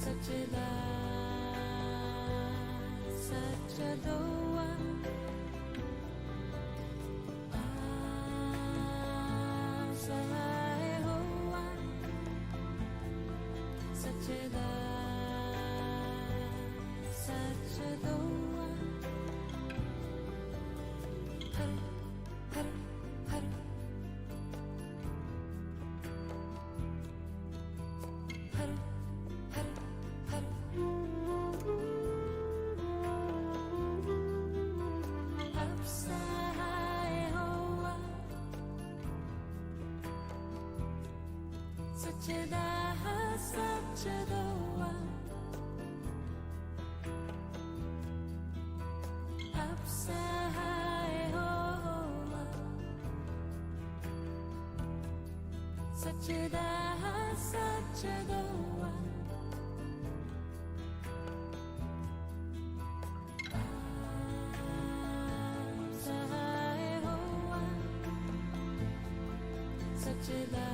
Sachidan Satchadoa Sahaya Hoa Sachidan Satchadoa Har Har Har Har Har Har Apsahaya Hoa Sachidaha Satchadoa Apsahaya Hoa Sachidaha Satchadoa Apsahaya Hoa Sachidaha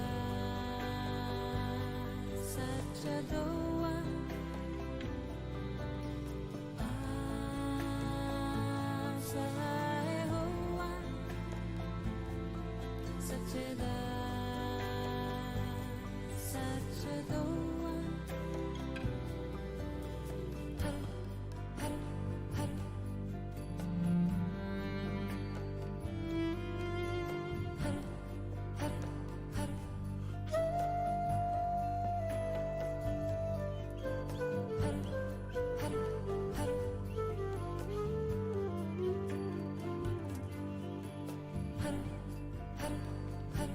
Satchadoa Apsahaya Hoa Sachidaha Satchadoa Har Har Har Har Har Har Har Har Har Har Har Har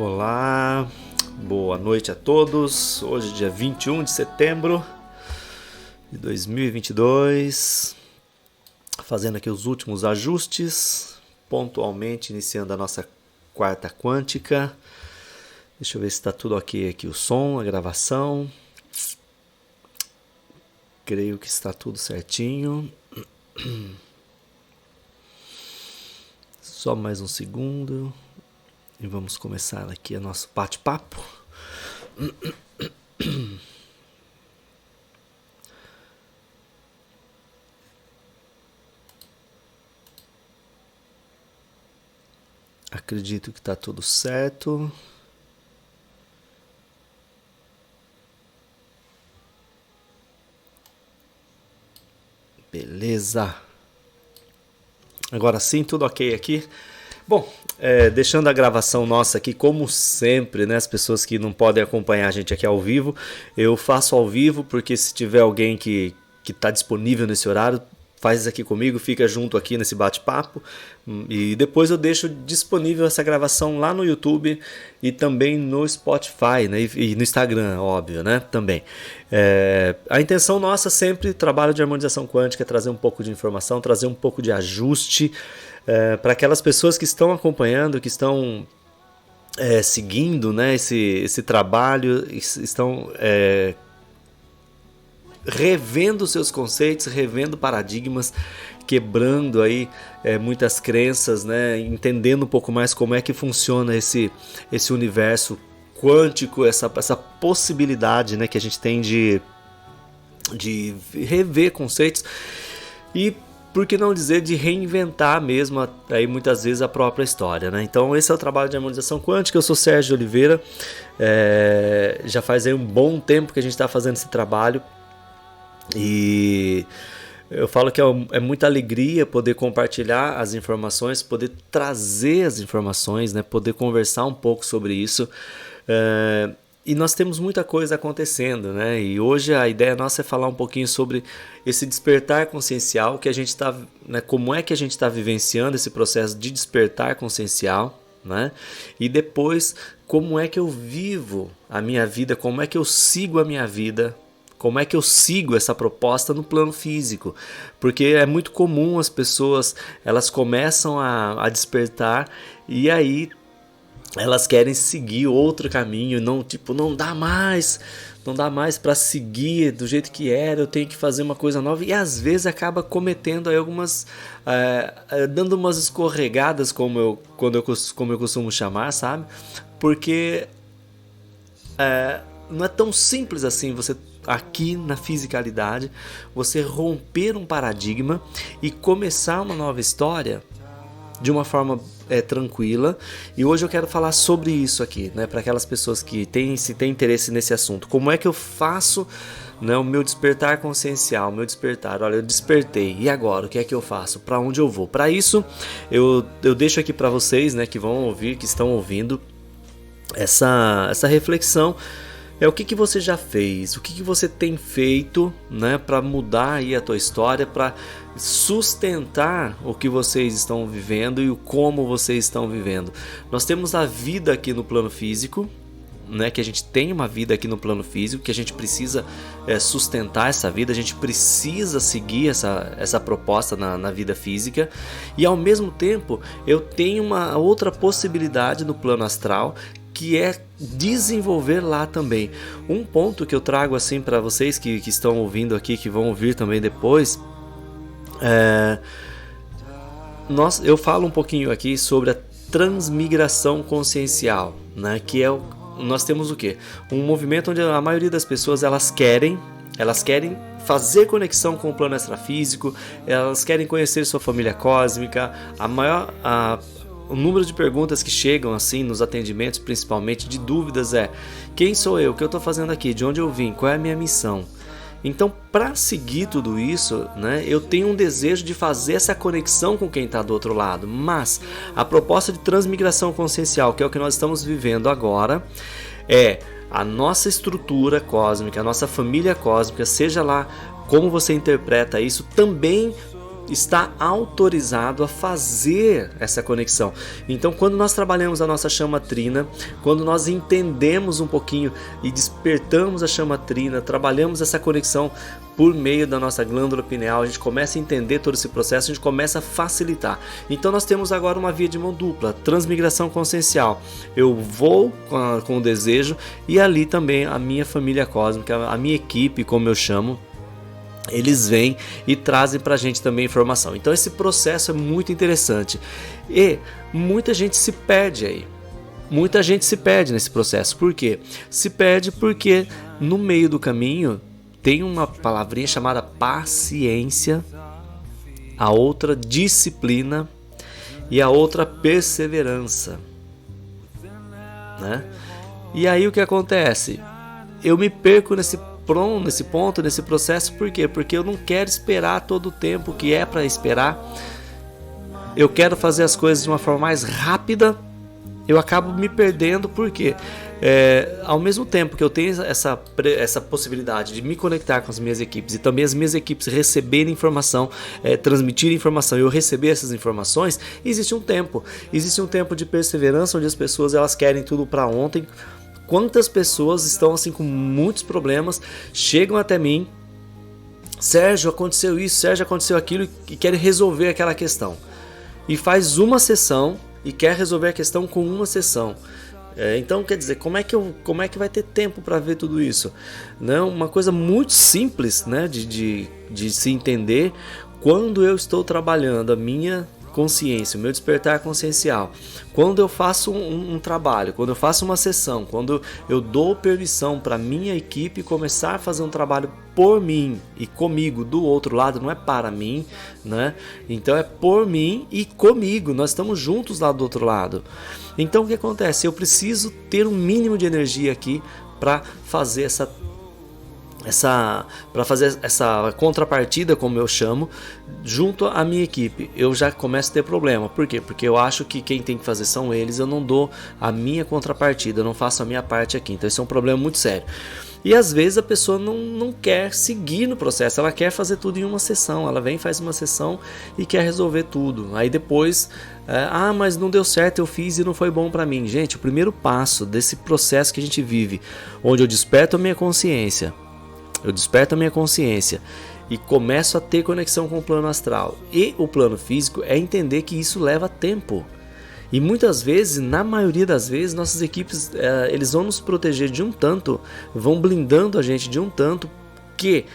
Olá, boa noite a todos. Hoje, dia 21 de setembro de 2022, fazendo aqui os últimos ajustes, pontualmente iniciando a nossa quarta quântica. Deixa eu ver se está tudo ok aqui, o som, a gravação. Creio que está tudo certinho. Só mais um segundo e vamos começar aqui o nosso bate-papo. Acredito que está tudo certo. Beleza. Agora sim, tudo ok aqui. Bom, deixando a gravação nossa aqui, como sempre, né? As pessoas que não podem acompanhar a gente aqui ao vivo, eu faço ao vivo, porque se tiver alguém que está disponível nesse horário, faz isso aqui comigo, fica junto aqui nesse bate-papo. E depois eu deixo disponível essa gravação lá no YouTube e também no Spotify, né? E no Instagram, óbvio, né? Também. A intenção nossa sempre, trabalho de harmonização quântica, é trazer um pouco de informação, trazer um pouco de ajuste para aquelas pessoas que estão acompanhando, que estão seguindo, né, esse trabalho, estão revendo seus conceitos, revendo paradigmas, quebrando aí muitas crenças, né, entendendo um pouco mais como é que funciona esse universo quântico, essa possibilidade, né, que a gente tem de rever conceitos e, por que não dizer, de reinventar mesmo aí muitas vezes a própria história, né? Então esse é o trabalho de harmonização quântica. Eu sou Sérgio Oliveira, já faz aí um bom tempo que a gente está fazendo esse trabalho e eu falo que é muita alegria poder compartilhar as informações, poder trazer as informações, né? Poder conversar um pouco sobre isso. E nós temos muita coisa acontecendo, né? E hoje a ideia nossa é falar um pouquinho sobre esse despertar consciencial que a gente está, né? Como é que a gente está vivenciando esse processo de despertar consciencial, né? E depois, como é que eu vivo a minha vida, como é que eu sigo a minha vida, como é que eu sigo essa proposta no plano físico. Porque é muito comum as pessoas, elas começam a despertar e aí elas querem seguir outro caminho, não dá mais para seguir do jeito que era, eu tenho que fazer uma coisa nova, e às vezes acaba cometendo aí algumas, dando umas escorregadas, como eu costumo chamar, sabe? Porque não é tão simples assim você aqui na fisicalidade, você romper um paradigma e começar uma nova história de uma forma tranquila. E hoje eu quero falar sobre isso aqui, né, para aquelas pessoas que têm interesse nesse assunto. Como é que eu faço, né, o meu despertar consciencial, o meu despertar? Olha, eu despertei, e agora? O que é que eu faço? Para onde eu vou? Para isso, eu deixo aqui para vocês, né, que vão ouvir, que estão ouvindo, essa reflexão. O que você já fez, o que você tem feito, né, para mudar aí a tua história, para sustentar o que vocês estão vivendo e o como vocês estão vivendo. Nós temos a vida aqui no plano físico, né, que a gente tem uma vida aqui no plano físico, que a gente precisa sustentar essa vida, a gente precisa seguir essa proposta na vida física, e ao mesmo tempo eu tenho uma outra possibilidade no plano astral, que é desenvolver lá também. Um ponto que eu trago assim para vocês que estão ouvindo aqui, que vão ouvir também depois, eu falo um pouquinho aqui sobre a transmigração consciencial, né? Que nós temos o quê? Um movimento onde a maioria das pessoas elas querem fazer conexão com o plano extrafísico, elas querem conhecer sua família cósmica. O número de perguntas que chegam assim nos atendimentos, principalmente de dúvidas, quem sou eu? O que eu estou fazendo aqui? De onde eu vim? Qual é a minha missão? Então, para seguir tudo isso, né, eu tenho um desejo de fazer essa conexão com quem está do outro lado. Mas a proposta de transmigração consciencial, que é o que nós estamos vivendo agora, a nossa estrutura cósmica, a nossa família cósmica, seja lá como você interpreta isso, também está autorizado a fazer essa conexão. Então, quando nós trabalhamos a nossa chama trina, quando nós entendemos um pouquinho e despertamos a chama trina, trabalhamos essa conexão por meio da nossa glândula pineal, a gente começa a entender todo esse processo, a gente começa a facilitar. Então nós temos agora uma via de mão dupla, transmigração consciencial. Eu vou com o desejo e ali também a minha família cósmica, a minha equipe, como eu chamo, eles vêm e trazem pra gente também informação. Então esse processo é muito interessante. E muita gente se perde aí. Muita gente se perde nesse processo. Por quê? Se perde porque no meio do caminho tem uma palavrinha chamada paciência, a outra disciplina e a outra perseverança, né? E aí o que acontece? Eu me perco nesse ponto, nesse processo. Por quê? Porque eu não quero esperar todo o tempo que é para esperar. Eu quero fazer as coisas de uma forma mais rápida. Eu acabo me perdendo. Por quê? Ao mesmo tempo que eu tenho essa possibilidade de me conectar com as minhas equipes e também as minhas equipes receberem informação, transmitirem informação e eu receber essas informações, existe um tempo de perseverança onde as pessoas elas querem tudo para ontem. Quantas pessoas estão assim com muitos problemas, chegam até mim, Sérgio, aconteceu isso, Sérgio, aconteceu aquilo, e querem resolver aquela questão. E faz uma sessão e quer resolver a questão com uma sessão. Então, quer dizer, como é que vai ter tempo para ver tudo isso? Não, uma coisa muito simples, né, de se entender. Quando eu estou trabalhando a minha consciência, o meu despertar consciencial, quando eu faço um trabalho, quando eu faço uma sessão, quando eu dou permissão para minha equipe começar a fazer um trabalho por mim e comigo do outro lado, não é para mim, né? Então é por mim e comigo, nós estamos juntos lá do outro lado. Então o que acontece? Eu preciso ter um mínimo de energia aqui para fazer essa contrapartida, como eu chamo, junto à minha equipe. Eu já começo a ter problema. Por quê? Porque eu acho que quem tem que fazer são eles, eu não dou a minha contrapartida, eu não faço a minha parte aqui. Então esse é um problema muito sério. E às vezes a pessoa não quer seguir no processo, ela quer fazer tudo em uma sessão, ela vem, faz uma sessão e quer resolver tudo. Aí depois, mas não deu certo, eu fiz e não foi bom para mim. Gente, o primeiro passo desse processo que a gente vive, onde eu desperto a minha consciência, e começo a ter conexão com o plano astral e o plano físico, é entender que isso leva tempo. E muitas vezes, na maioria das vezes, nossas equipes eles vão nos proteger de um tanto, vão blindando a gente de um tanto, que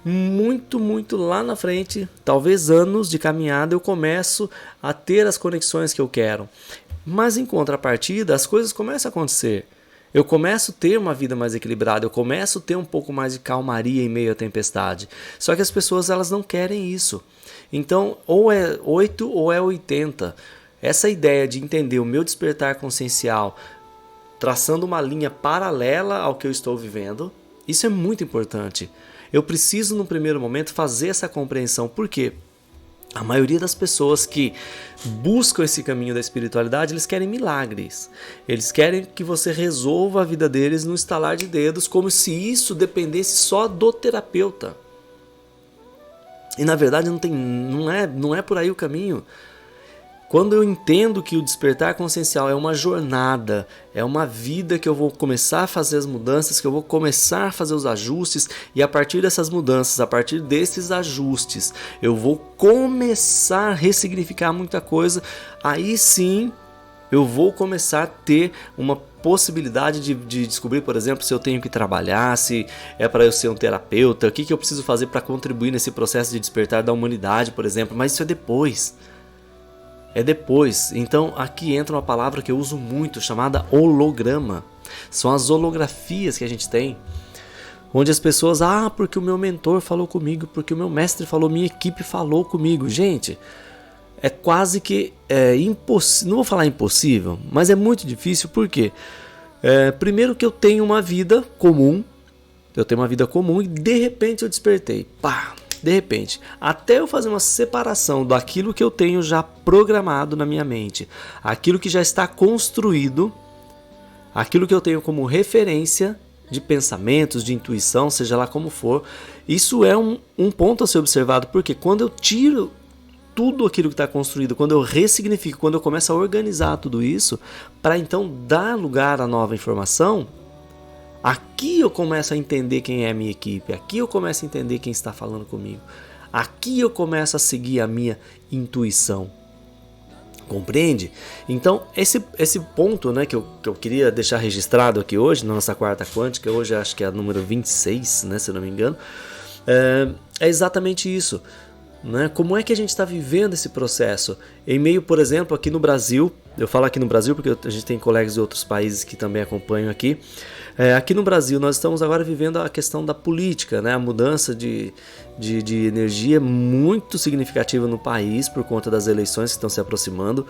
muito lá na frente, talvez anos de caminhada, eu começo a ter as conexões que eu quero. Mas em contrapartida, as coisas começam a acontecer. Eu começo a ter uma vida mais equilibrada, eu começo a ter um pouco mais de calmaria em meio à tempestade. Só que as pessoas elas não querem isso. Então, ou é 8 ou é 80. Essa ideia de entender o meu despertar consciencial traçando uma linha paralela ao que eu estou vivendo, isso é muito importante. Eu preciso, no primeiro momento, fazer essa compreensão. Por quê? A maioria das pessoas que buscam esse caminho da espiritualidade, eles querem milagres. Eles querem que você resolva a vida deles no estalar de dedos, como se isso dependesse só do terapeuta. E na verdade não é por aí o caminho. Quando eu entendo que o despertar consciencial é uma jornada, é uma vida que eu vou começar a fazer as mudanças, que eu vou começar a fazer os ajustes, e a partir dessas mudanças, a partir desses ajustes, eu vou começar a ressignificar muita coisa, aí sim eu vou começar a ter uma possibilidade de descobrir, por exemplo, se eu tenho que trabalhar, se é para eu ser um terapeuta, o que eu preciso fazer para contribuir nesse processo de despertar da humanidade, por exemplo, mas isso é depois. Então aqui entra uma palavra que eu uso muito, chamada holograma. São as holografias que a gente tem, onde as pessoas, porque o meu mentor falou comigo, porque o meu mestre falou, minha equipe falou comigo. Gente, é quase que impossível, não vou falar impossível, mas é muito difícil. Por quê? Primeiro que eu tenho uma vida comum, e de repente eu despertei, de repente, até eu fazer uma separação daquilo que eu tenho já programado na minha mente, aquilo que já está construído, aquilo que eu tenho como referência de pensamentos, de intuição, seja lá como for, isso é um ponto a ser observado, porque quando eu tiro tudo aquilo que está construído, quando eu ressignifico, quando eu começo a organizar tudo isso, para então dar lugar à nova informação, aqui eu começo a entender quem é a minha equipe, aqui eu começo a entender quem está falando comigo, aqui eu começo a seguir a minha intuição. Compreende? Então, esse ponto, né, que eu queria deixar registrado aqui hoje, na nossa quarta quântica, hoje acho que é a número 26, né, se eu não me engano, é exatamente isso. Né? Como é que a gente está vivendo esse processo? Em meio, por exemplo, aqui no Brasil, eu falo aqui no Brasil porque a gente tem colegas de outros países que também acompanham aqui. Aqui no Brasil nós estamos agora vivendo a questão da política, né? A mudança de energia muito significativa no país por conta das eleições que estão se aproximando.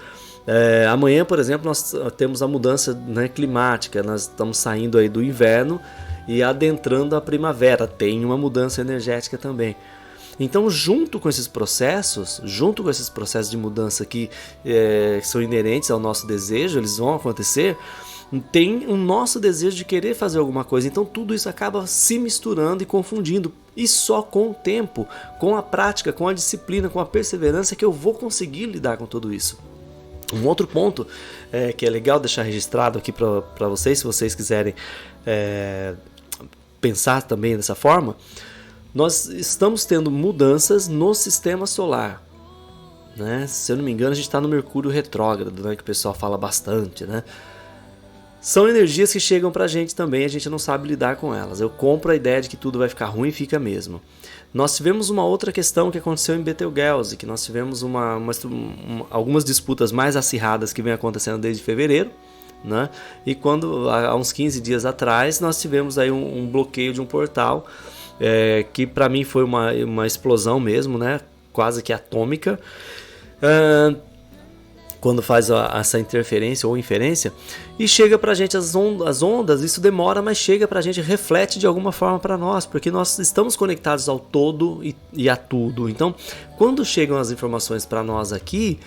Amanhã, por exemplo, nós temos a mudança, né, climática, nós estamos saindo aí do inverno e adentrando a primavera, tem uma mudança energética também. Então, junto com esses processos de mudança que são inerentes ao nosso desejo, eles vão acontecer, tem o nosso desejo de querer fazer alguma coisa. Então, tudo isso acaba se misturando e confundindo. E só com o tempo, com a prática, com a disciplina, com a perseverança que eu vou conseguir lidar com tudo isso. Um outro ponto que é legal deixar registrado aqui para vocês, se vocês quiserem pensar também dessa forma, nós estamos tendo mudanças no sistema solar, né? Se eu não me engano, a gente está no Mercúrio retrógrado, né? Que o pessoal fala bastante, né? São energias que chegam pra gente também, a gente não sabe lidar com elas. Eu compro a ideia de que tudo vai ficar ruim e fica mesmo. Nós tivemos uma outra questão que aconteceu em Betelgeuse, que nós tivemos algumas disputas mais acirradas que vem acontecendo desde fevereiro, né? E quando, há uns 15 dias atrás, nós tivemos aí um bloqueio de um portal, que para mim foi uma explosão mesmo, né? Quase que atômica. Quando faz essa interferência ou inferência, e chega pra gente as ondas, isso demora, mas chega pra gente, reflete de alguma forma para nós, porque nós estamos conectados ao todo e a tudo. Então, quando chegam as informações para nós aqui,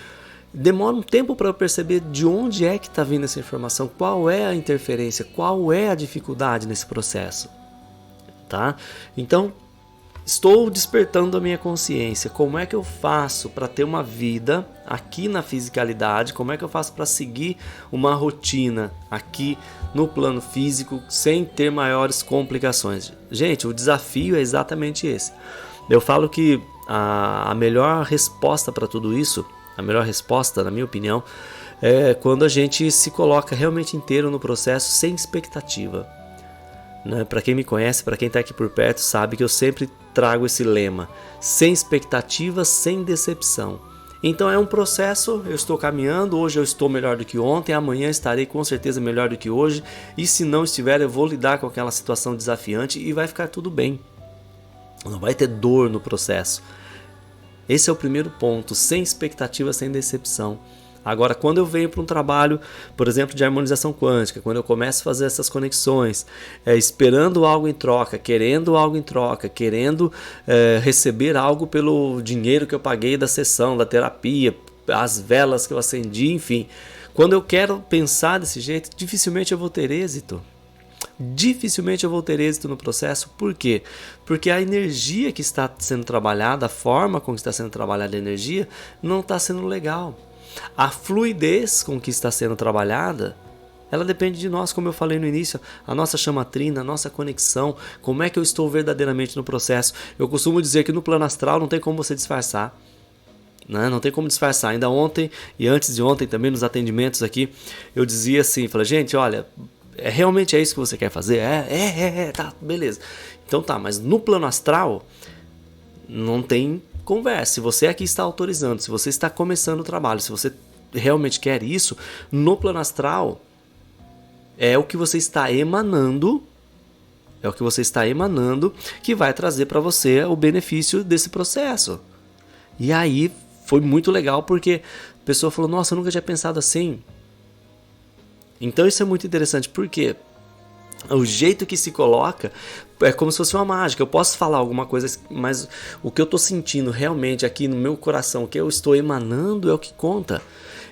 demora um tempo para eu perceber de onde é que está vindo essa informação, qual é a interferência, qual é a dificuldade nesse processo, tá? Então, estou despertando a minha consciência. Como é que eu faço para ter uma vida aqui na fisicalidade? Como é que eu faço para seguir uma rotina aqui no plano físico sem ter maiores complicações? Gente, o desafio é exatamente esse. Eu falo que a melhor resposta para tudo isso, a melhor resposta, na minha opinião, é quando a gente se coloca realmente inteiro no processo sem expectativa. Né? Para quem me conhece, para quem está aqui por perto, sabe que eu sempre trago esse lema: sem expectativa, sem decepção. Então é um processo, eu estou caminhando, hoje eu estou melhor do que ontem, amanhã estarei com certeza melhor do que hoje, e se não estiver, eu vou lidar com aquela situação desafiante e vai ficar tudo bem. Não vai ter dor no processo. Esse é o primeiro ponto, sem expectativa, sem decepção. Agora, quando eu venho para um trabalho, por exemplo, de harmonização quântica, quando eu começo a fazer essas conexões, esperando algo em troca, querendo algo em troca, querendo receber algo pelo dinheiro que eu paguei da sessão, da terapia, as velas que eu acendi, enfim. Quando eu quero pensar desse jeito, dificilmente eu vou ter êxito. Dificilmente eu vou ter êxito no processo. Por quê? Porque a energia que está sendo trabalhada, a forma com que está sendo trabalhada a energia, não está sendo legal. A fluidez com que está sendo trabalhada, ela depende de nós, como eu falei no início, a nossa chamatrina, a nossa conexão, como é que eu estou verdadeiramente no processo. Eu costumo dizer que no plano astral não tem como você disfarçar, né? Não tem como disfarçar. Ainda ontem e antes de ontem também nos atendimentos aqui, eu dizia assim, falei, gente, olha, realmente é isso que você quer fazer? Tá, beleza. Então tá, mas no plano astral não tem converse. Se você aqui está autorizando, se você está começando o trabalho, se você realmente quer isso, no plano astral é o que você está emanando, que vai trazer para você o benefício desse processo. E aí foi muito legal porque a pessoa falou, nossa, eu nunca tinha pensado assim. Então isso é muito interessante, porque o jeito que se coloca é como se fosse uma mágica. Eu posso falar alguma coisa, mas o que eu estou sentindo realmente aqui no meu coração, o que eu estou emanando é o que conta.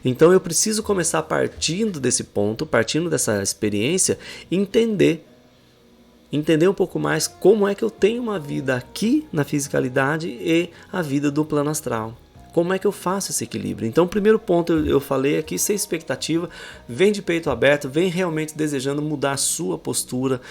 Então eu preciso começar partindo desse ponto, partindo dessa experiência, entender um pouco mais como é que eu tenho uma vida aqui na fisicalidade e a vida do plano astral. Como é que eu faço esse equilíbrio? Então, o primeiro ponto eu falei aqui, sem expectativa, vem de peito aberto, vem realmente desejando mudar a sua postura,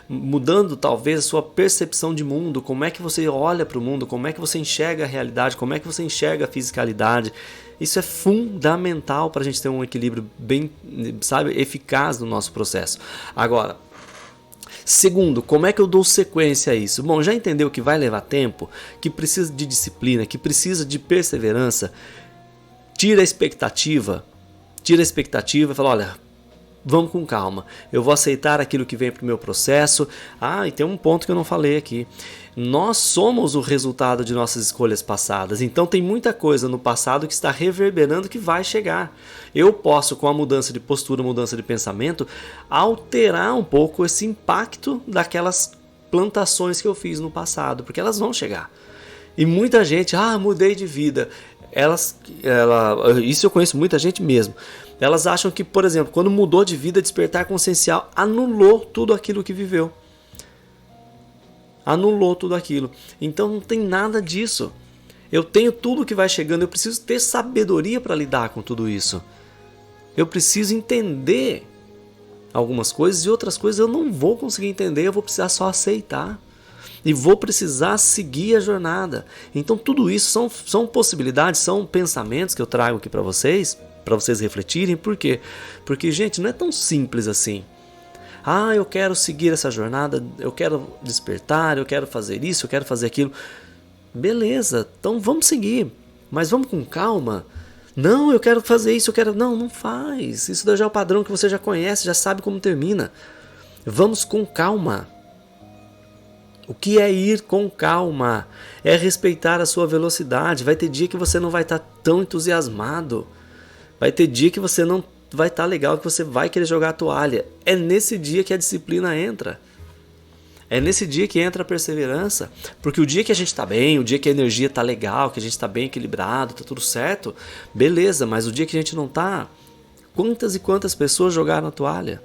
mudando talvez a sua percepção de mundo, como é que você olha para o mundo, como é que você enxerga a realidade, como é que você enxerga a fisicalidade. Isso é fundamental para a gente ter um equilíbrio bem, sabe, eficaz no nosso processo. Agora, segundo, como é que eu dou sequência a isso? Bom, já entendeu que vai levar tempo, que precisa de disciplina, que precisa de perseverança? Tira a expectativa e fala, olha, vamos com calma, eu vou aceitar aquilo que vem para o meu processo. E tem um ponto que eu não falei aqui. Nós somos o resultado de nossas escolhas passadas, então tem muita coisa no passado que está reverberando que vai chegar. Eu posso, com a mudança de postura, mudança de pensamento, alterar um pouco esse impacto daquelas plantações que eu fiz no passado, porque elas vão chegar. E muita gente, mudei de vida. Isso eu conheço muita gente mesmo. Elas acham que, por exemplo, quando mudou de vida, despertar consciencial anulou tudo aquilo que viveu. Anulou tudo aquilo. Então não tem nada disso. Eu tenho tudo que vai chegando, eu preciso ter sabedoria para lidar com tudo isso. Eu preciso entender algumas coisas e outras coisas eu não vou conseguir entender, eu vou precisar só aceitar. E vou precisar seguir a jornada. Então tudo isso são possibilidades, são pensamentos que eu trago aqui para vocês refletirem. Por quê? Porque, gente, não é tão simples assim. Eu quero seguir essa jornada, eu quero despertar, eu quero fazer isso, eu quero fazer aquilo. Beleza, então vamos seguir, mas vamos com calma. Não, eu quero fazer isso, eu quero... Não faz. Isso já é o padrão que você já conhece, já sabe como termina. Vamos com calma. O que é ir com calma? É respeitar a sua velocidade. Vai ter dia que você não vai estar tão entusiasmado. Vai ter dia que você não vai estar legal, que você vai querer jogar a toalha. É nesse dia que a disciplina entra. É nesse dia que entra a perseverança. Porque o dia que a gente está bem, o dia que a energia está legal, que a gente está bem equilibrado, está tudo certo, beleza, mas o dia que a gente não está, quantas e quantas pessoas jogaram a toalha?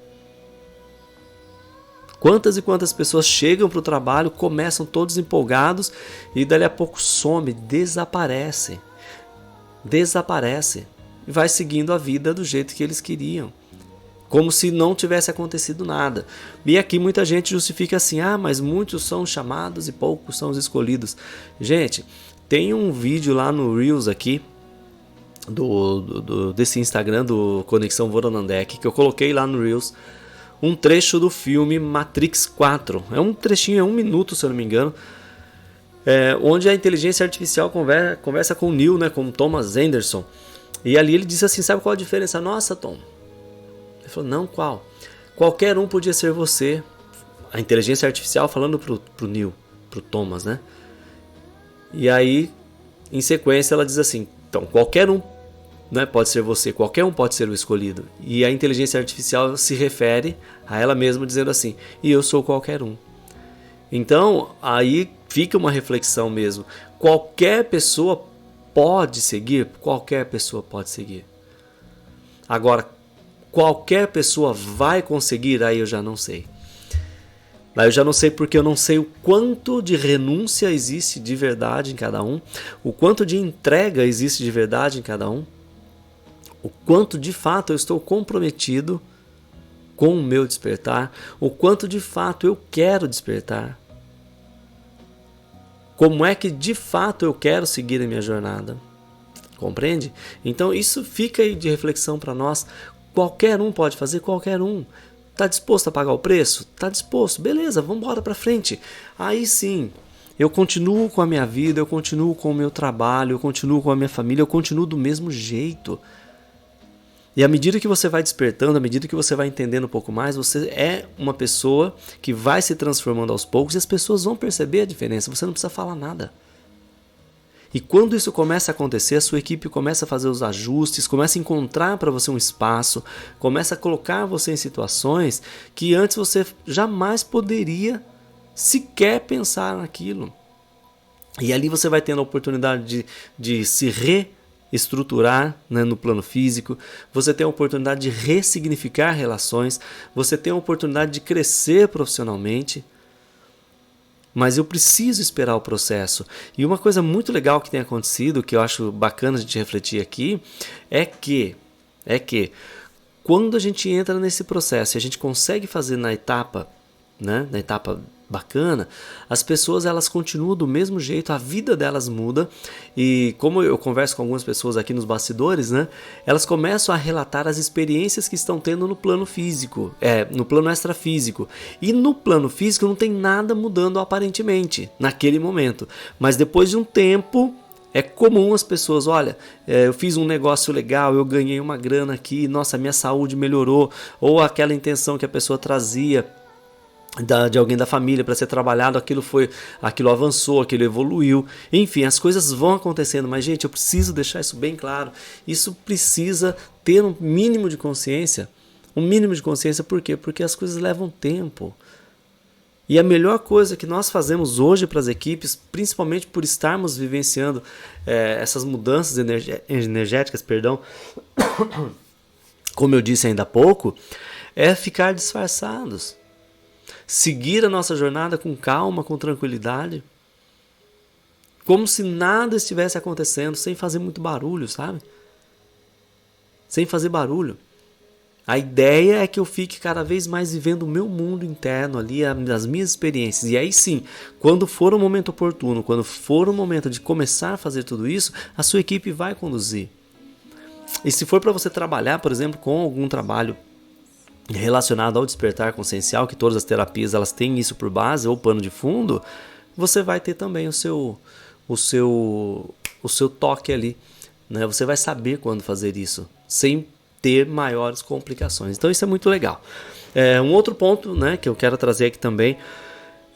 Quantas e quantas pessoas chegam para o trabalho, começam todos empolgados e dali a pouco some, desaparece. E vai seguindo a vida do jeito que eles queriam. Como se não tivesse acontecido nada. E aqui muita gente justifica assim, mas muitos são chamados e poucos são os escolhidos. Gente, tem um vídeo lá no Reels aqui, desse Instagram do Conexão Voronandek, que eu coloquei lá no Reels, um trecho do filme Matrix 4. É um trechinho, é 1 minuto, se eu não me engano, onde a inteligência artificial conversa com o Neo, né, com o Thomas Anderson. E ali ele disse assim, sabe qual a diferença? Nossa, Tom. Ele falou, não, qual? Qualquer um podia ser você. A inteligência artificial falando pro Neo, pro Thomas, né? E aí, em sequência, ela diz assim, então, qualquer um, né, pode ser você, qualquer um pode ser o escolhido. E a inteligência artificial se refere a ela mesma dizendo assim, e eu sou qualquer um. Então, aí fica uma reflexão mesmo. Qualquer pessoa pode seguir? Qualquer pessoa pode seguir. Agora, qualquer pessoa vai conseguir? Aí eu já não sei. Aí eu já não sei porque eu não sei o quanto de renúncia existe de verdade em cada um, o quanto de entrega existe de verdade em cada um, o quanto de fato eu estou comprometido com o meu despertar, o quanto de fato eu quero despertar. Como é que de fato eu quero seguir a minha jornada? Compreende? Então isso fica aí de reflexão para nós. Qualquer um pode fazer, qualquer um. Está disposto a pagar o preço? Está disposto, beleza, vamos embora para frente. Aí sim, eu continuo com a minha vida, eu continuo com o meu trabalho, eu continuo com a minha família, eu continuo do mesmo jeito. E à medida que você vai despertando, à medida que você vai entendendo um pouco mais, você é uma pessoa que vai se transformando aos poucos e as pessoas vão perceber a diferença, você não precisa falar nada. E quando isso começa a acontecer, a sua equipe começa a fazer os ajustes, começa a encontrar para você um espaço, começa a colocar você em situações que antes você jamais poderia sequer pensar naquilo. E ali você vai tendo a oportunidade de se reestruturar, né, no plano físico, você tem a oportunidade de ressignificar relações, você tem a oportunidade de crescer profissionalmente. mas eu preciso esperar o processo. E uma coisa muito legal que tem acontecido, que eu acho bacana a gente refletir aqui, é que quando a gente entra nesse processo e a gente consegue fazer na etapa, né, na etapa bacana, as pessoas elas continuam do mesmo jeito, a vida delas muda, e como eu converso com algumas pessoas aqui nos bastidores, né, elas começam a relatar as experiências que estão tendo no plano físico, no plano extrafísico, e no plano físico não tem nada mudando aparentemente naquele momento, mas depois de um tempo é comum as pessoas, olha, eu fiz um negócio legal, eu ganhei uma grana aqui, nossa, minha saúde melhorou, ou aquela intenção que a pessoa trazia de alguém da família para ser trabalhado, aquilo avançou, aquilo evoluiu, enfim, as coisas vão acontecendo, mas gente, eu preciso deixar isso bem claro, isso precisa ter um mínimo de consciência, por quê? Porque as coisas levam tempo. E a melhor coisa que nós fazemos hoje para as equipes, principalmente por estarmos vivenciando essas mudanças energéticas, como eu disse ainda há pouco, é ficar disfarçados. Seguir a nossa jornada com calma, com tranquilidade, como se nada estivesse acontecendo, sem fazer muito barulho, sabe? Sem fazer barulho. A ideia é que eu fique cada vez mais vivendo o meu mundo interno ali, as minhas experiências. E aí sim, quando for o momento oportuno, quando for o momento de começar a fazer tudo isso, a sua equipe vai conduzir. E se for para você trabalhar, por exemplo, com algum trabalho relacionado ao despertar consciencial, que todas as terapias elas têm isso por base, ou pano de fundo, você vai ter também o seu toque ali, né? Você vai saber quando fazer isso, sem ter maiores complicações. Então isso é muito legal. Um outro ponto, né, que eu quero trazer aqui também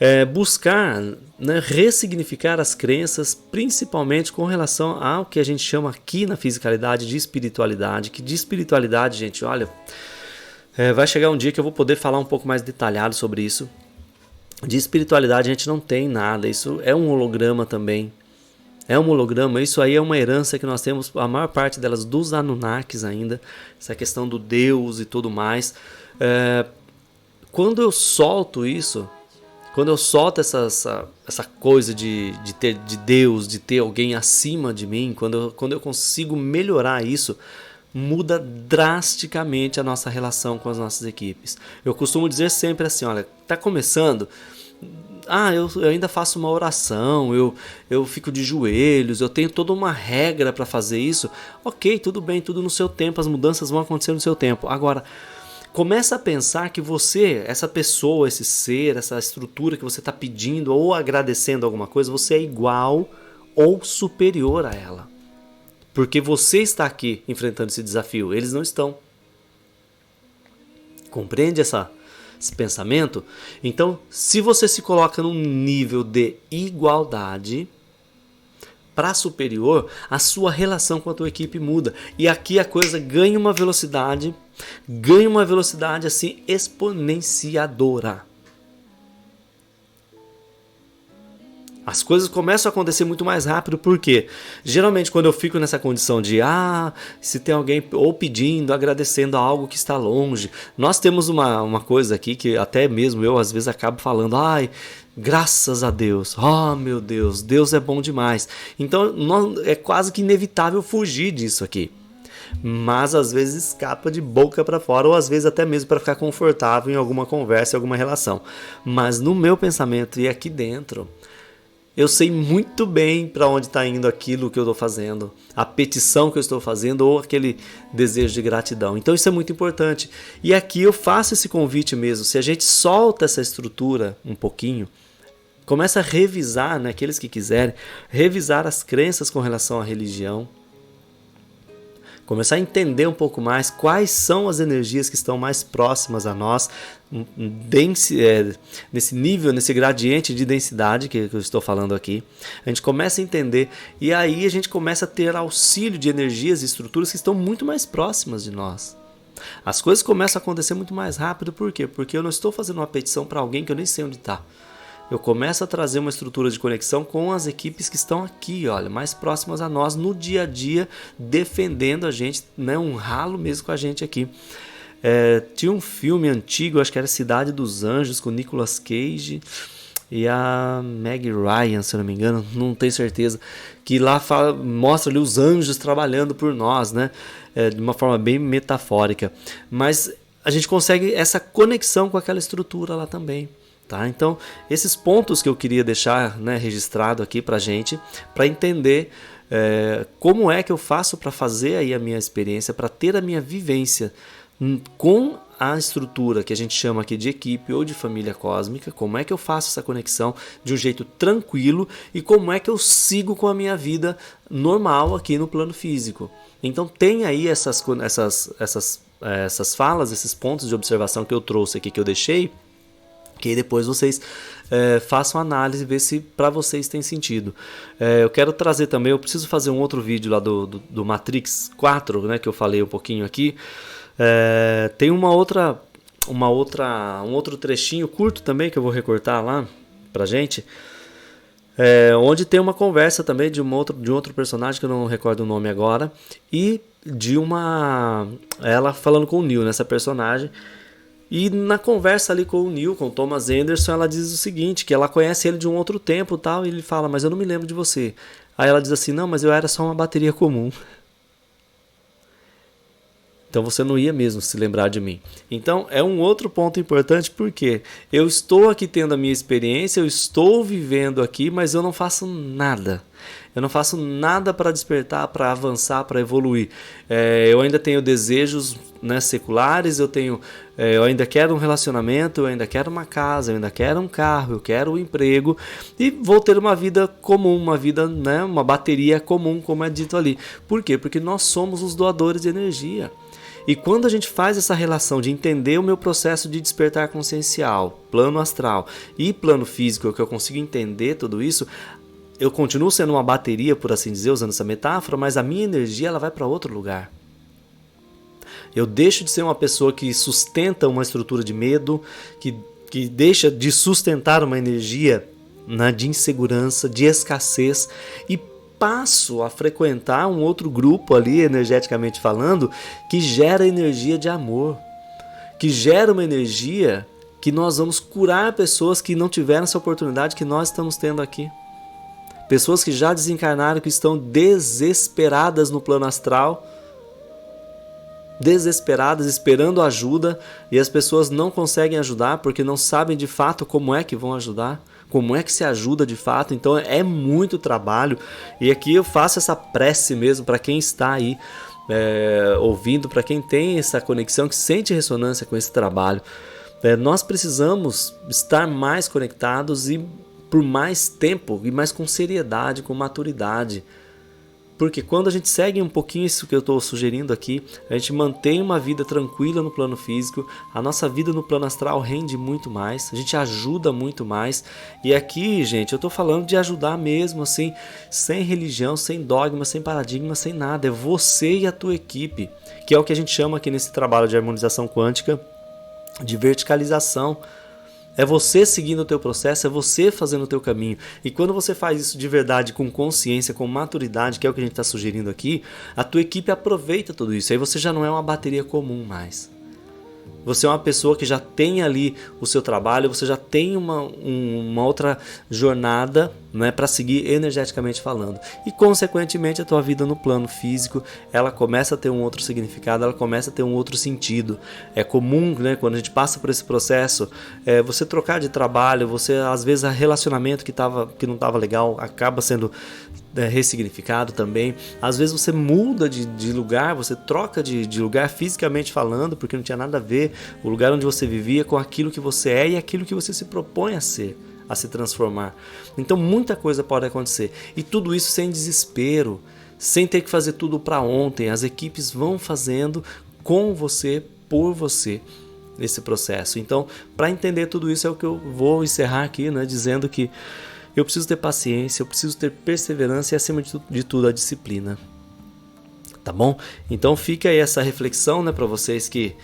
é buscar, né, ressignificar as crenças, principalmente com relação ao que a gente chama aqui na fisicalidade de espiritualidade. Que de espiritualidade, gente, olha, vai chegar um dia que eu vou poder falar um pouco mais detalhado sobre isso. De espiritualidade a gente não tem nada, isso é um holograma também. É um holograma, isso aí é uma herança que nós temos, a maior parte delas dos Anunnakis ainda, essa questão do Deus e tudo mais. Quando eu solto isso, quando eu solto essa coisa de Deus, de ter alguém acima de mim, quando eu consigo melhorar isso, muda drasticamente a nossa relação com as nossas equipes. Eu costumo dizer sempre assim, olha, tá começando... eu ainda faço uma oração, eu fico de joelhos, eu tenho toda uma regra para fazer isso. Ok, tudo bem, tudo no seu tempo, as mudanças vão acontecer no seu tempo. Agora, começa a pensar que você, essa pessoa, esse ser, essa estrutura que você está pedindo ou agradecendo alguma coisa, você é igual ou superior a ela. Porque você está aqui enfrentando esse desafio, eles não estão. Compreende esse pensamento? Então, se você se coloca num nível de igualdade para superior, a sua relação com a tua equipe muda. E aqui a coisa ganha uma velocidade assim exponenciadora. As coisas começam a acontecer muito mais rápido, porque geralmente quando eu fico nessa condição de se tem alguém ou pedindo, agradecendo a algo que está longe, nós temos uma coisa aqui que até mesmo eu às vezes acabo falando, graças a Deus, meu Deus, Deus é bom demais. Então é quase que inevitável fugir disso aqui. Mas às vezes escapa de boca para fora, ou às vezes até mesmo para ficar confortável em alguma conversa, em alguma relação. Mas no meu pensamento e aqui dentro, eu sei muito bem para onde está indo aquilo que eu estou fazendo, a petição que eu estou fazendo ou aquele desejo de gratidão. Então isso é muito importante. E aqui eu faço esse convite mesmo. Se a gente solta essa estrutura um pouquinho, começa a revisar, né, aqueles que quiserem, revisar as crenças com relação à religião, começar a entender um pouco mais quais são as energias que estão mais próximas a nós, nesse nível, nesse gradiente de densidade que eu estou falando aqui. A gente começa a entender e aí a gente começa a ter auxílio de energias e estruturas que estão muito mais próximas de nós. As coisas começam a acontecer muito mais rápido, por quê? Porque eu não estou fazendo uma petição para alguém que eu nem sei onde está. Eu começo a trazer uma estrutura de conexão com as equipes que estão aqui, olha, mais próximas a nós no dia a dia, defendendo a gente, né, um ralo mesmo com a gente aqui. Tinha um filme antigo, acho que era Cidade dos Anjos, com Nicolas Cage. e a Meg Ryan, se eu não me engano, não tenho certeza, que lá mostra ali os anjos trabalhando por nós, né? De uma forma bem metafórica. Mas a gente consegue essa conexão com aquela estrutura lá também. Tá? Então, esses pontos que eu queria deixar, né, registrado aqui pra gente, para entender como é que eu faço para fazer aí a minha experiência, para ter a minha vivência com a estrutura que a gente chama aqui de equipe ou de família cósmica, como é que eu faço essa conexão de um jeito tranquilo e como é que eu sigo com a minha vida normal aqui no plano físico. Então tem aí essas falas, esses pontos de observação que eu trouxe aqui, que eu deixei, que aí depois vocês façam análise e ver se para vocês tem sentido. Eu quero trazer também, eu preciso fazer um outro vídeo lá do Matrix 4, né, que eu falei um pouquinho aqui. Tem um outro trechinho curto também que eu vou recortar lá pra gente, onde tem uma conversa também de um outro personagem que eu não recordo o nome agora, e de ela falando com o Neo, nessa personagem. E na conversa ali com o Neo, com o Thomas Anderson, ela diz o seguinte, que ela conhece ele de um outro tempo, tal, e ele fala, mas eu não me lembro de você. Aí ela diz assim, não, mas eu era só uma bateria comum. Então você não ia mesmo se lembrar de mim. Então é um outro ponto importante, porque eu estou aqui tendo a minha experiência, eu estou vivendo aqui, mas eu não faço nada. Eu não faço nada para despertar, para avançar, para evoluir. Eu ainda tenho desejos, né, seculares, eu ainda quero um relacionamento, eu ainda quero uma casa, eu ainda quero um carro, eu quero um emprego e vou ter uma vida comum, uma vida, né, uma bateria comum, como é dito ali. Por quê? Porque nós somos os doadores de energia. E quando a gente faz essa relação de entender o meu processo de despertar consciencial, plano astral e plano físico, que eu consigo entender tudo isso, eu continuo sendo uma bateria, por assim dizer, usando essa metáfora, mas a minha energia ela vai para outro lugar. Eu deixo de ser uma pessoa que sustenta uma estrutura de medo, que deixa de sustentar uma energia, né, de insegurança, de escassez, e passo a frequentar um outro grupo ali, energeticamente falando, que gera energia de amor, que gera uma energia que nós vamos curar pessoas que não tiveram essa oportunidade que nós estamos tendo aqui. Pessoas que já desencarnaram, que estão desesperadas no plano astral, desesperadas, esperando ajuda, e as pessoas não conseguem ajudar porque não sabem de fato como é que vão ajudar, como é que se ajuda de fato. Então é muito trabalho, e aqui eu faço essa prece mesmo para quem está aí ouvindo, para quem tem essa conexão, que sente ressonância com esse trabalho. Nós precisamos estar mais conectados e por mais tempo e mais com seriedade, com maturidade. Porque quando a gente segue um pouquinho isso que eu estou sugerindo aqui, a gente mantém uma vida tranquila no plano físico, a nossa vida no plano astral rende muito mais, a gente ajuda muito mais. E aqui, gente, eu estou falando de ajudar mesmo, assim, sem religião, sem dogma, sem paradigma, sem nada. É você e a tua equipe, que é o que a gente chama aqui nesse trabalho de harmonização quântica de verticalização. É você seguindo o teu processo, é você fazendo o teu caminho. E quando você faz isso de verdade, com consciência, com maturidade, que é o que a gente está sugerindo aqui, a tua equipe aproveita tudo isso. Aí você já não é uma bateria comum mais. Você é uma pessoa que já tem ali o seu trabalho, você já tem uma outra jornada, né, para seguir energeticamente falando. E, consequentemente, a tua vida no plano físico, ela começa a ter um outro significado, ela começa a ter um outro sentido. É comum, né, quando a gente passa por esse processo, você trocar de trabalho, você, às vezes, o relacionamento que não estava legal acaba sendo ressignificado também. Às vezes você muda de lugar, você troca de lugar fisicamente falando, porque não tinha nada a ver o lugar onde você vivia com aquilo que você é e aquilo que você se propõe a ser, a se transformar. Então muita coisa pode acontecer, e tudo isso sem desespero, sem ter que fazer tudo para ontem. As equipes vão fazendo com você, por você, esse processo. Então, para entender tudo isso, é o que eu vou encerrar aqui, né, dizendo que eu preciso ter paciência, eu preciso ter perseverança e, acima de tudo, a disciplina. Tá bom? Então fica aí essa reflexão, né, para vocês que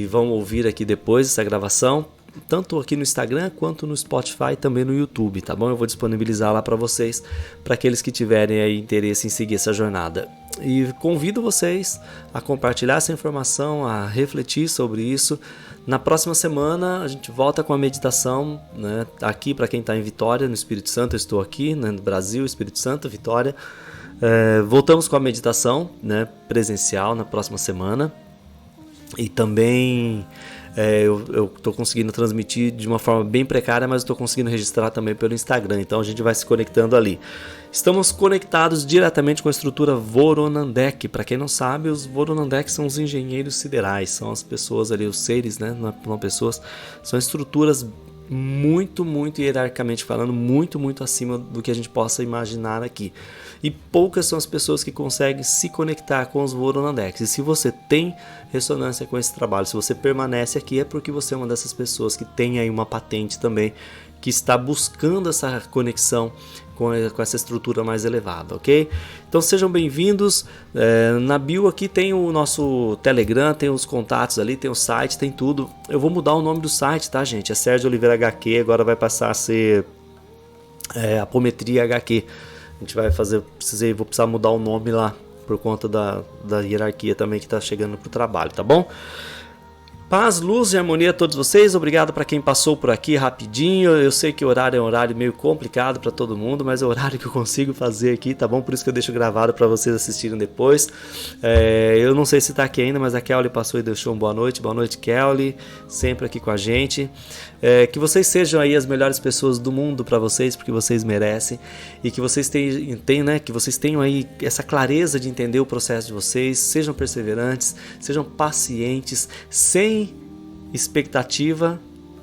vão ouvir aqui depois essa gravação. tanto aqui no Instagram quanto no Spotify, também no YouTube, tá bom? Eu vou disponibilizar lá para vocês, para aqueles que tiverem aí interesse em seguir essa jornada. E convido vocês a compartilhar essa informação, a refletir sobre isso. Na próxima semana a gente volta com a meditação, né? Aqui para quem está em Vitória, no Espírito Santo, eu estou aqui, né? No Brasil, Espírito Santo, Vitória. Voltamos com a meditação, né? Presencial na próxima semana. E também eu estou conseguindo transmitir de uma forma bem precária, mas estou conseguindo registrar também pelo Instagram, então a gente vai se conectando ali. Estamos conectados diretamente com a estrutura Voronandek. Para quem não sabe, os Voronandek são os engenheiros siderais, são as pessoas ali, os seres, né? Não pessoas, são estruturas muito hierarquicamente falando, muito acima do que a gente possa imaginar aqui. E poucas são as pessoas que conseguem se conectar com os Voronandeks. E se você tem ressonância com esse trabalho, se você permanece aqui, é porque você é uma dessas pessoas que tem aí uma patente também, que está buscando essa conexão com essa estrutura mais elevada, ok? Então sejam bem-vindos. Na bio aqui tem o nosso Telegram, tem os contatos ali, tem o site, tem tudo. Eu vou mudar o nome do site, tá, gente? É Sérgio Oliveira HQ, agora vai passar a ser Apometria HQ. A gente vai fazer, vou precisar mudar o nome lá, por conta da hierarquia também que está chegando pro trabalho, tá bom? Paz, luz e harmonia a todos vocês. Obrigado para quem passou por aqui rapidinho. Eu sei que o horário é um horário meio complicado para todo mundo, mas é o horário que eu consigo fazer aqui, tá bom? Por isso que eu deixo gravado para vocês assistirem depois. Eu não sei se tá aqui ainda, mas a Kelly passou e deixou uma boa noite. Boa noite, Kelly, sempre aqui com a gente. Que vocês sejam aí as melhores pessoas do mundo para vocês, porque vocês merecem, e que vocês né, que vocês tenham aí essa clareza de entender o processo de vocês, sejam perseverantes, sejam pacientes, sem expectativa,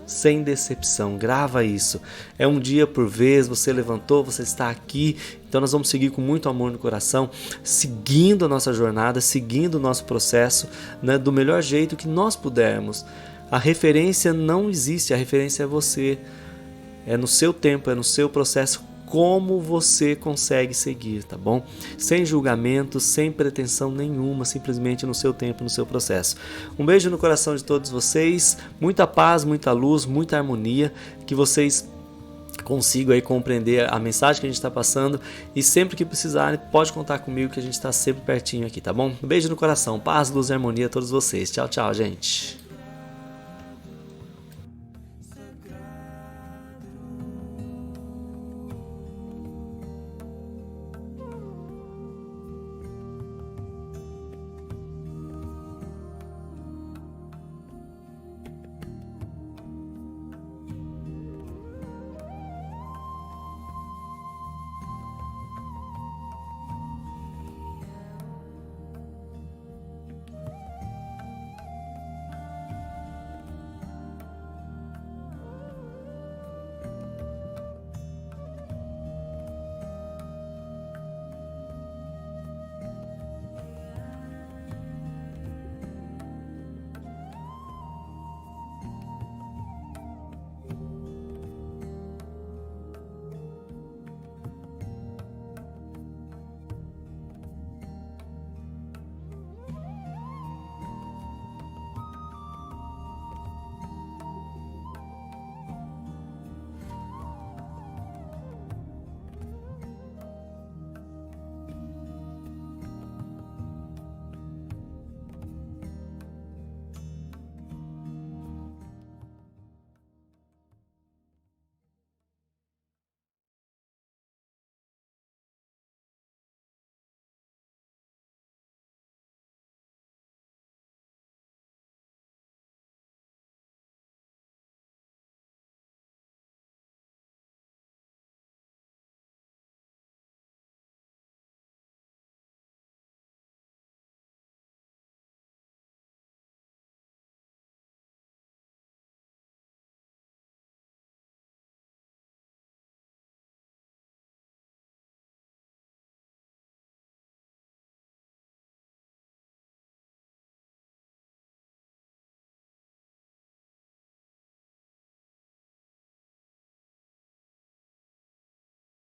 sem decepção. Grava isso. É um dia por vez, você levantou, você está aqui, então nós vamos seguir com muito amor no coração, seguindo a nossa jornada, seguindo o nosso processo, né, do melhor jeito que nós pudermos. A referência não existe, a referência é você. É no seu tempo, é no seu processo, como você consegue seguir, tá bom? Sem julgamento, sem pretensão nenhuma, simplesmente no seu tempo, no seu processo. Um beijo no coração de todos vocês, muita paz, muita luz, muita harmonia, que vocês consigam aí compreender a mensagem que a gente está passando, e sempre que precisarem, pode contar comigo que a gente está sempre pertinho aqui, tá bom? Um beijo no coração, paz, luz e harmonia a todos vocês. Tchau, tchau, gente.